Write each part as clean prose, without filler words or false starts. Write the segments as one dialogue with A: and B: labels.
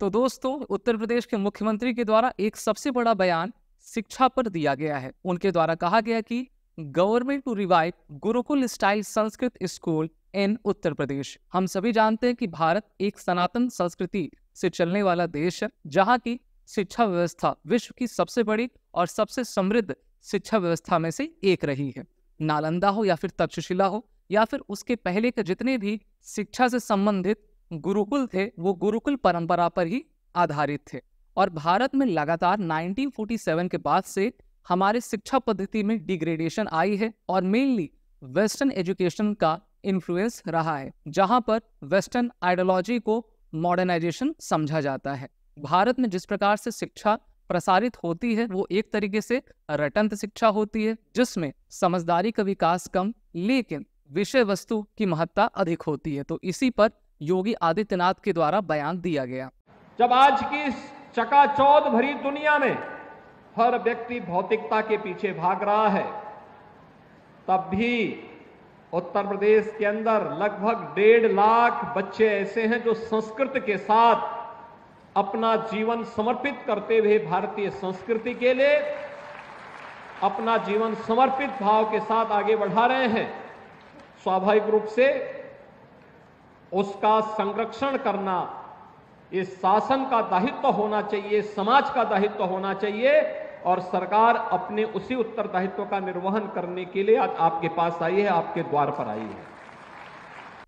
A: तो दोस्तों, उत्तर प्रदेश के मुख्यमंत्री के द्वारा एक सबसे बड़ा बयान शिक्षा पर दिया गया है। उनके द्वारा कहा गया कि government to revive gurukul style Sanskrit school in Uttar Pradesh. हम सभी जानते हैं कि भारत एक सनातन संस्कृति से चलने वाला देश है, जहाँ की शिक्षा व्यवस्था विश्व की सबसे बड़ी और सबसे समृद्ध शिक्षा व्यवस्था में से एक रही है। नालंदा हो या फिर तक्षशिला हो या फिर उसके पहले के जितने भी शिक्षा से संबंधित गुरुकुल थे, वो गुरुकुल परंपरा पर ही आधारित थे। और भारत में लगातार 1947 के बाद से हमारे शिक्षा पद्धति में डिग्रेडेशन आई है और मेनली वेस्टर्न एजुकेशन का इन्फ्लुएंस रहा है, जहां पर वेस्टर्न आइडियोलॉजी को मॉडर्नाइजेशन समझा जाता है। भारत में जिस प्रकार से शिक्षा प्रसारित होती है वो एक तरीके से रटंत शिक्षा होती है, जिसमें समझदारी का विकास कम लेकिन विषय वस्तु की महत्ता अधिक होती है। तो इसी पर योगी आदित्यनाथ के द्वारा बयान दिया गया।
B: जब आज की इस चकाचौंध भरी दुनिया में हर व्यक्ति भौतिकता के पीछे भाग रहा है, तब भी उत्तर प्रदेश के अंदर लगभग 1.5 लाख बच्चे ऐसे हैं जो संस्कृत के साथ अपना जीवन समर्पित करते हुए भारतीय संस्कृति के लिए अपना जीवन समर्पित भाव के साथ आगे बढ़ा रहे हैं। स्वाभाविक रूप से उसका संरक्षण करना इस शासन का दायित्व होना चाहिए, समाज का दायित्व होना चाहिए और सरकार अपने उसी उत्तरदायित्व का निर्वहन करने के लिए आज आपके पास आई है, आपके द्वार पर आई है।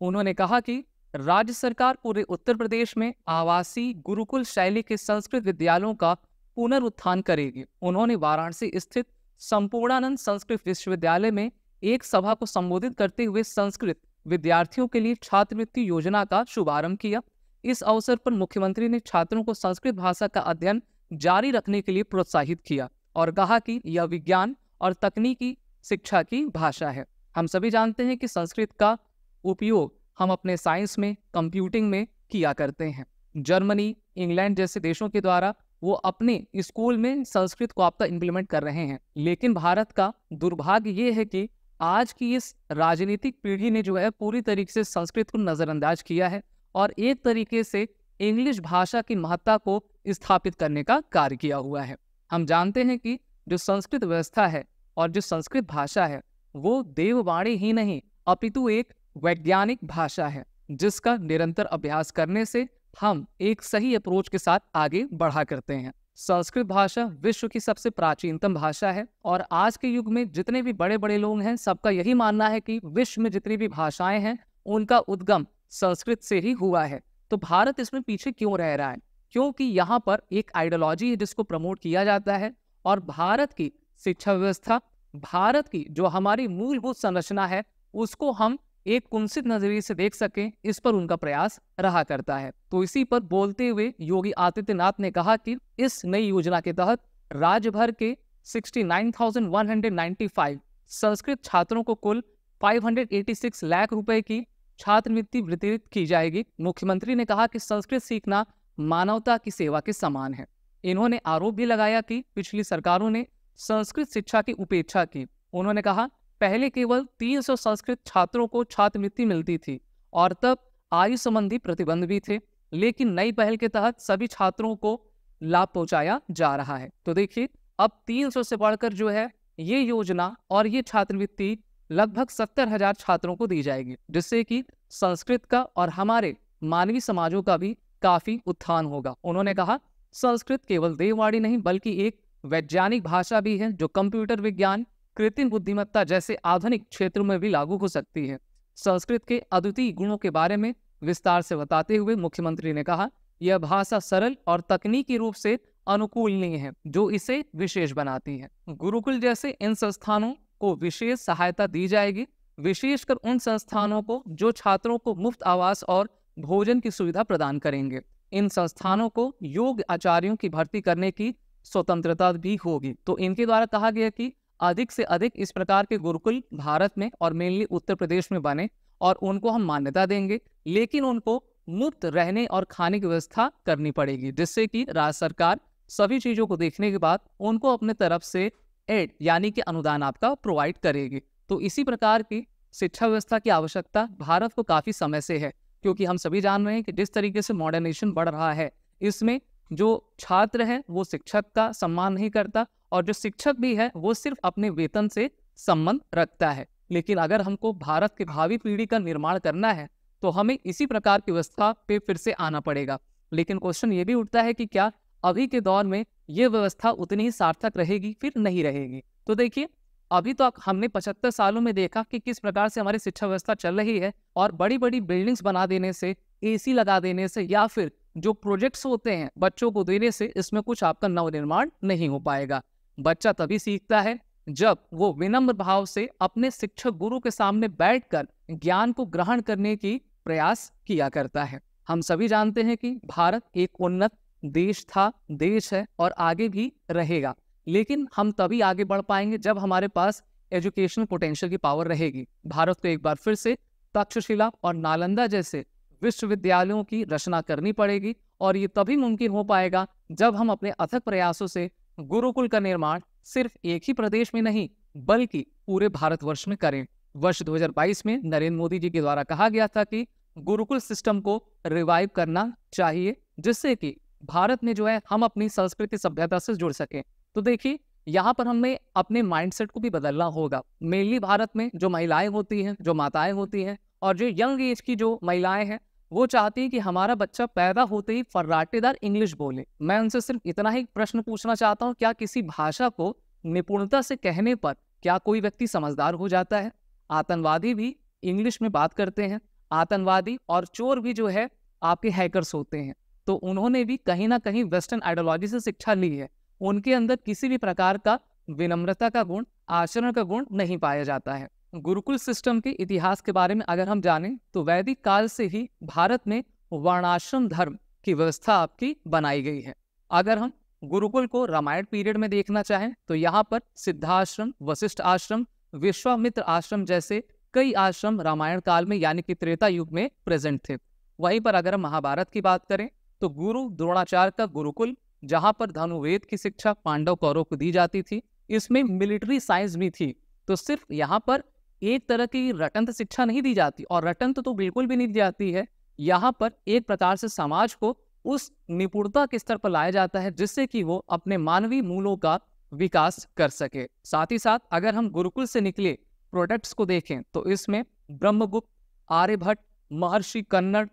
A: उन्होंने कहा कि राज्य सरकार पूरे उत्तर प्रदेश में आवासीय गुरुकुल शैली के संस्कृत विद्यालयों का पुनरुत्थान करेगी। उन्होंने वाराणसी स्थित संपूर्णानंद संस्कृत विश्वविद्यालय में एक सभा को संबोधित करते हुए संस्कृत विद्यार्थियों के लिए छात्रवृत्ति योजना का शुभारंभ किया। इस अवसर पर मुख्यमंत्री ने छात्रों को संस्कृत भाषा का अध्ययन जारी रखने के लिए प्रोत्साहित किया और कहा कि यह विज्ञान और तकनीकी शिक्षा की भाषा है। हम सभी जानते हैं कि संस्कृत का उपयोग हम अपने साइंस में, कंप्यूटिंग में किया करते हैं। जर्मनी, इंग्लैंड जैसे देशों के द्वारा वो अपने स्कूल में संस्कृत को आपका इम्प्लीमेंट कर रहे हैं, लेकिन भारत का दुर्भाग्य ये है कि आज की इस राजनीतिक पीढ़ी ने जो है पूरी तरीके से संस्कृत को नजरअंदाज किया है और एक तरीके से इंग्लिश भाषा की महत्ता को स्थापित करने का कार्य किया हुआ है। हम जानते हैं कि जो संस्कृत व्यवस्था है और जो संस्कृत भाषा है वो देववाणी ही नहीं अपितु एक वैज्ञानिक भाषा है, जिसका निरंतर अभ्यास करने से हम एक सही अप्रोच के साथ आगे बढ़ा करते हैं। संस्कृत भाषा विश्व की सबसे प्राचीनतम भाषा है और आज के युग में जितने भी बड़े बड़े लोग हैं सबका यही मानना है कि विश्व में जितनी भी भाषाएं हैं उनका उद्गम संस्कृत से ही हुआ है। तो भारत इसमें पीछे क्यों रह रहा है? क्योंकि यहाँ पर एक आइडियोलॉजी है जिसको प्रमोट किया जाता है और भारत की शिक्षा व्यवस्था, भारत की जो हमारी मूलभूत संरचना है उसको हम एक कुंसित नजरिए से देख सकें, इस पर उनका प्रयास रहा करता है। तो इसी पर बोलते हुए योगी आदित्यनाथ ने कहा कि इस नई योजना के तहत राज्य भर के 69,195 संस्कृत छात्रों को कुल 586 लाख रुपए की छात्रवृत्ति वितरित की जाएगी। मुख्यमंत्री ने कहा कि संस्कृत सीखना मानवता की सेवा के समान है। इन्होंने आरोप भी लगाया कि पिछली सरकारों ने संस्कृत शिक्षा की उपेक्षा की। उन्होंने कहा पहले केवल 300 संस्कृत छात्रों को छात्रवृत्ति मिलती थी और तब आयु संबंधी प्रतिबंध भी थे, लेकिन नई पहल के तहत सभी छात्रों को लाभ पहुंचाया जा रहा है। तो देखिए अब 300 से बढ़कर जो है ये योजना और ये छात्रवृत्ति लगभग 70,000 छात्रों को दी जाएगी, जिससे कि संस्कृत का और हमारे मानवीय समाजों का भी काफी उत्थान होगा। उन्होंने कहा संस्कृत केवल देववाणी नहीं बल्कि एक वैज्ञानिक भाषा भी है जो कंप्यूटर विज्ञान, कृत्रिम बुद्धिमत्ता जैसे आधुनिक क्षेत्रों में भी लागू हो सकती है। संस्कृत के अद्वितीय गुणों के बारे में विस्तार से बताते हुए मुख्यमंत्री ने कहा यह भाषा सरल और तकनीकी रूप से अनुकूलनीय है जो इसे विशेष बनाती है। गुरुकुल जैसे इन संस्थानों को विशेष सहायता दी जाएगी, विशेषकर उन संस्थानों को जो छात्रों को मुफ्त आवास और भोजन की सुविधा प्रदान करेंगे। इन संस्थानों को योग्य आचार्यों की भर्ती करने की स्वतंत्रता भी होगी। तो इनके द्वारा कहा गया कि अधिक से अधिक इस प्रकार के गुरुकुल भारत में और मेनली उत्तर प्रदेश में बने और उनको हम मान्यता देंगे, लेकिन उनको मुफ्त रहने और खाने की व्यवस्था करनी पड़ेगी, जिससे कि राज्य सरकार सभी चीजों को देखने के बाद उनको अपने तरफ से एड यानी कि अनुदान आपका प्रोवाइड करेगी। तो इसी प्रकार की शिक्षा व्यवस्था की आवश्यकता भारत को काफी समय से है, क्योंकि हम सभी जान रहे हैं कि जिस तरीके से मॉडर्नाइजेशन बढ़ रहा है इसमें जो छात्र है वो शिक्षक का सम्मान नहीं करता और जो शिक्षक भी है वो सिर्फ अपने वेतन से संबंध रखता है। लेकिन अगर हमको भारत के भावी पीढ़ी का निर्माण करना है तो हमें इसी प्रकार की व्यवस्था पे फिर से आना पड़ेगा। लेकिन क्वेश्चन ये भी उठता है कि क्या अभी के दौर में ये व्यवस्था उतनी ही सार्थक रहेगी, फिर नहीं रहेगी। तो देखिए, अभी तो हमने 75 सालों में देखा कि किस प्रकार से हमारी शिक्षा व्यवस्था चल रही है और बड़ी बड़ी बिल्डिंग्स बना देने से, एसी लगा देने से या फिर जो प्रोजेक्ट्स होते हैं बच्चों को देने से इसमें कुछ आपका नवनिर्माण नहीं हो पाएगा। बच्चा तभी सीखता है जब वो विनम्र भाव से अपने शिक्षक गुरु के सामने बैठकर ज्ञान को ग्रहण करने की प्रयास किया करता है। हम सभी जानते हैं कि भारत एक उन्नत देश था, देश है और आगे भी रहेगा। लेकिन हम तभी आगे बढ़ पाएंगे जब हमारे पास एजुकेशनल पोटेंशियल की पावर रहेगी। भारत को एक बार फिर से तक्षशिला और नालंदा जैसे विश्वविद्यालयों की रचना करनी पड़ेगी और ये तभी मुमकिन हो पाएगा जब हम अपने अथक प्रयासों से गुरुकुल का निर्माण सिर्फ एक ही प्रदेश में नहीं बल्कि पूरे भारतवर्ष में करें। वर्ष 2022 में नरेंद्र मोदी जी के द्वारा कहा गया था कि गुरुकुल सिस्टम को रिवाइव करना चाहिए जिससे कि भारत में जो है हम अपनी संस्कृति सभ्यता से जुड़ सकें। तो देखिए, यहाँ पर हमें अपने माइंडसेट को भी बदलना होगा। मेनली भारत में जो महिलाएं होती हैं, जो माताएं होती हैं और जो यंग एज की जो महिलाएं हैं वो चाहती है कि हमारा बच्चा पैदा होते ही फर्राटेदार इंग्लिश बोले। मैं उनसे सिर्फ इतना ही प्रश्न पूछना चाहता हूँ, क्या किसी भाषा को निपुणता से कहने पर क्या कोई व्यक्ति समझदार हो जाता है? आतंकवादी भी इंग्लिश में बात करते हैं, आतंकवादी और चोर भी जो है आपके हैकर्स होते हैं। तो उन्होंने भी कहीं ना कहीं वेस्टर्न आइडियोलॉजी से शिक्षा ली है। उनके अंदर किसी भी प्रकार का विनम्रता का गुण, आचरण का गुण नहीं पाया जाता है। गुरुकुल सिस्टम के इतिहास के बारे में अगर हम जानें तो वैदिक काल से ही भारत में वर्णाश्रम धर्म की व्यवस्था आपकी बनाई गई है। अगर हम गुरुकुल को रामायण पीरियड में देखना चाहें तो यहाँ पर सिद्धाश्रम, वशिष्ठ आश्रम, विश्वामित्र आश्रम जैसे कई आश्रम रामायण काल में यानी कि त्रेता युग में प्रेजेंट थे। वहीं पर अगर हम महाभारत की बात करें तो गुरु द्रोणाचार्य का गुरुकुल, जहां पर धनुर्वेद की शिक्षा पांडव कौरव को दी जाती थी, इसमें मिलिट्री साइंस भी थी। तो सिर्फ यहाँ पर एक तरह की रटंत शिक्षा नहीं दी जाती और रटंत तो बिल्कुल भी नहीं दी जाती है। यहाँ पर एक प्रकार से समाज को उस निपुणता के स्तर पर लाया जाता है जिससे कि वो अपने मानवीय मूलों का विकास कर सके। साथ ही साथ अगर हम गुरुकुल से निकले प्रोडक्ट्स को देखें तो इसमें ब्रह्मगुप्त, आर्यभट्ट, महर्षि कन्नड़,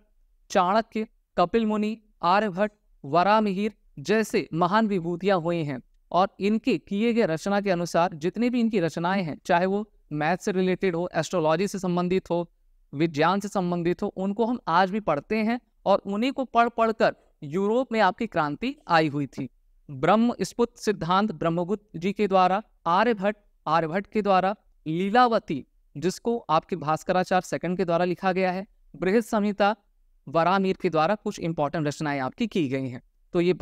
A: चाणक्य, कपिल मुनि, आर्यभट्ट, वराहमिहिर जैसे महान विभूतियां हुई हैं और इनके किए गए रचना के अनुसार जितनी भी इनकी रचनाएं हैं, चाहे वो मैथ से रिलेटेड हो, एस्ट्रोलॉजी से संबंधित हो, विज्ञान से संबंधित हो, उनको हम आज भी पढ़ते हैं और उन्हीं को पढ़ पढ़कर यूरोप में आपकी क्रांति आई हुई थी। ब्रह्म स्फुट सिद्धांत ब्रह्मगुप्त जी के द्वारा, आर्यभट्ट के द्वारा, लीलावती जिसको आपके भास्कराचार्य सेकंड के द्वारा लिखा गया है, बृहद संहिता वराहमिहिर के द्वारा कुछ इंपॉर्टेंट रचनाएं आपकी की गई हैं। तो ये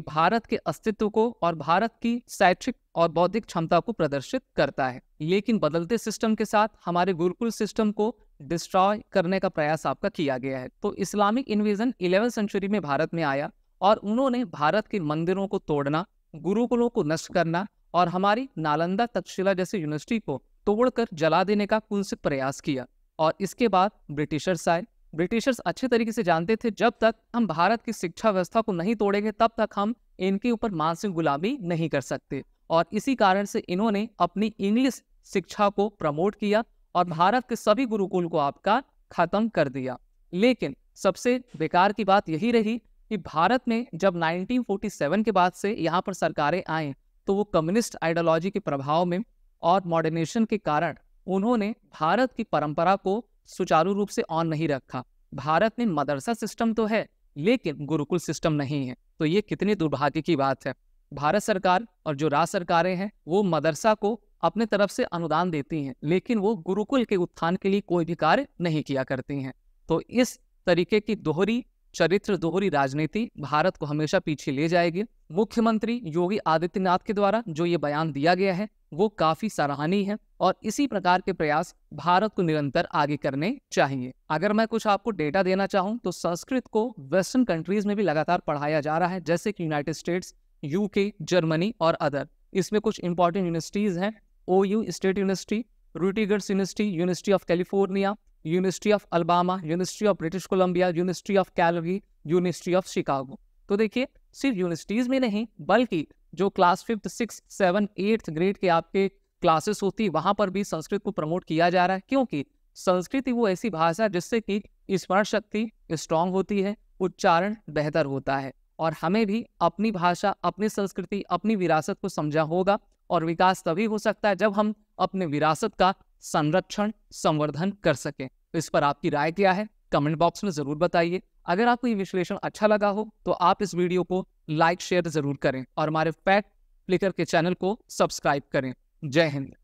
A: भारत के अस्तित्व को और भारत की शैक्षिक और बौद्धिक क्षमता को प्रदर्शित करता है। लेकिन बदलते सिस्टम के साथ हमारे गुरुकुल सिस्टम को डिस्ट्रॉय करने का प्रयास आपका किया गया है। तो इस्लामिक इन्वेजन 11वीं सेंचुरी में भारत में आया और उन्होंने भारत के मंदिरों को तोड़ना, गुरुकुलों को नष्ट करना और हमारी नालंदा, तक्षशिला जैसे यूनिवर्सिटी को तोड़कर जला देने का कुत्सित प्रयास किया। और इसके बाद ब्रिटिशर्स आए। ब्रिटिशर्स अच्छे तरीके से जानते थे जब तक हम भारत की शिक्षा व्यवस्था को नहीं तोड़ेंगे तब तक हम इनके ऊपर मानसिक गुलामी नहीं कर सकते। और इसी कारण से इन्होंने अपनी इंग्लिश शिक्षा को प्रमोट किया और भारत के सभी गुरुकुल को आपका खत्म कर दिया। लेकिन सबसे बेकार की बात यही रही कि भारत में जब 1947 के बाद से यहाँ पर सरकारें आए तो वो कम्युनिस्ट आइडियोलॉजी के प्रभाव में और मॉडर्नाइजेशन के कारण उन्होंने भारत की परंपरा को सुचारू रूप से ऑन नहीं रखा। भारत में मदरसा सिस्टम तो है लेकिन गुरुकुल सिस्टम नहीं है। तो ये कितनी दुर्भाग्य की बात है। भारत सरकार और जो राज्य सरकारें हैं वो मदरसा को अपने तरफ से अनुदान देती हैं लेकिन वो गुरुकुल के उत्थान के लिए कोई भी कार्य नहीं किया करती हैं। तो इस तरीके की दोहरी चरित्र, दोहरी राजनीति भारत को हमेशा पीछे ले जाएगी। मुख्यमंत्री योगी आदित्यनाथ के द्वारा जो ये बयान दिया गया है वो काफी सराहनीय है और इसी प्रकार के प्रयास भारत को निरंतर आगे करने चाहिए। अगर मैं कुछ आपको डेटा देना चाहूँ तो संस्कृत को वेस्टर्न कंट्रीज में भी लगातार पढ़ाया जा रहा है, जैसे कि यूनाइटेड स्टेट्स, यूके, जर्मनी और अदर। इसमें कुछ इंपॉर्टेंट यूनिवर्सिटीज हैं, OU state university, Rutgers university, university of California, university of Alabama, university of British Columbia, university of Calgary, university of Chicago. तो देखिए सिर्फ यूनिवर्सिटीज में नहीं बल्कि जो class 5th 6th 7th 8th grade के आपके क्लासेस होती है वहां पर भी संस्कृत को प्रमोट किया जा रहा है, क्योंकि संस्कृत ही वो ऐसी भाषा जिससे कि स्मरण शक्ति स्ट्रांग होती है, उच्चारण बेहतर होता है। और हमें भी अपनी भाषा, अपनी संस्कृति, अपनी विरासत को समझा होगा और विकास तभी हो सकता है जब हम अपने विरासत का संरक्षण संवर्धन कर सकें। तो इस पर आपकी राय क्या है कमेंट बॉक्स में जरूर बताइए। अगर आपको ये विश्लेषण अच्छा लगा हो तो आप इस वीडियो को लाइक शेयर जरूर करें और हमारे फैक्ट फ्लिकर के चैनल को सब्सक्राइब करें। जय हिंद।